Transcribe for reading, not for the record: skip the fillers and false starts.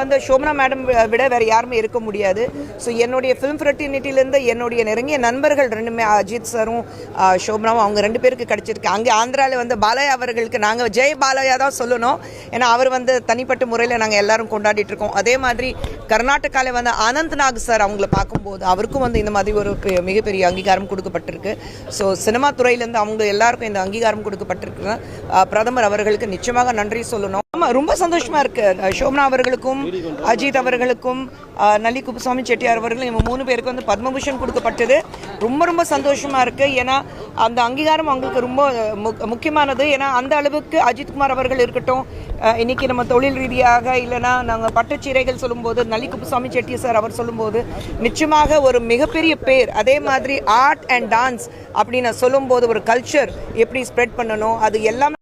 வந்து சோபனா மேடம் விட வேறு யாருமே இருக்க முடியாது. ஸோ என்னுடைய ஃபிலிம் ஃப்ரெட்டினிட்டிலேருந்து என்னுடைய நெருங்கிய நண்பர்கள் ரெண்டுமே அஜித் சாரும் சோபனாவும் அவங்க 2 பேருக்கு கிடச்சிருக்கு. அங்கே ஆந்திராவில் வந்து பாலையா அவர்களுக்கு நாங்கள் ஜெய் பாலையா தான் சொல்லணும். ஏன்னா அவர் வந்து தனிப்பட்ட முறையில் நாங்கள் எல்லாரும் கொண்டாடிட்டு இருக்கோம். அதே மாதிரி கர்நாடகாவில் வந்து அனந்த்நாக் சார் அவங்கள பார்க்கும்போது அவருக்கும் வந்து இந்த மாதிரி ஒரு மிகப்பெரிய அங்கீகாரம் கொடுக்கப்பட்டிருக்கு. ஸோ சினிமா துறையிலேருந்து அவங்க எல்லாருக்கும் இந்த அங்கீகாரம் கொடுக்கப்பட்டிருக்கு. பிரதமர் அவர்களுக்கு நிச்சயமாக நன்றி சொல்லணும். ஆமாம், ரொம்ப சந்தோஷமாக இருக்குது. சோபனா அவர்களுக்கும் அஜித் அவர்களுக்கும் நல்லி குப்புசாமி செட்டியார் அவர்களும் இவங்க 3 பேருக்கு வந்து பத்மபூஷன் கொடுக்கப்பட்டது. ரொம்ப ரொம்ப சந்தோஷமாக இருக்குது. ஏன்னா அந்த அங்கீகாரம் அவங்களுக்கு ரொம்ப முக்கியமானது. ஏன்னா அந்த அளவுக்கு அஜித்குமார் அவர்கள் இருக்கட்டும், இன்றைக்கி நம்ம தொழில் ரீதியாக இல்லைனா நாங்கள் பட்டுச்சீரைகள் சொல்லும்போது நல்லி குப்புசாமி செட்டியார் சார் அவர் சொல்லும்போது நிச்சயமாக ஒரு மிகப்பெரிய பேர். அதே மாதிரி ஆர்ட் அண்ட் டான்ஸ் அப்படின்னு சொல்லும்போது ஒரு கல்ச்சர் எப்படி ஸ்ப்ரெட் பண்ணணும் அது எல்லாமே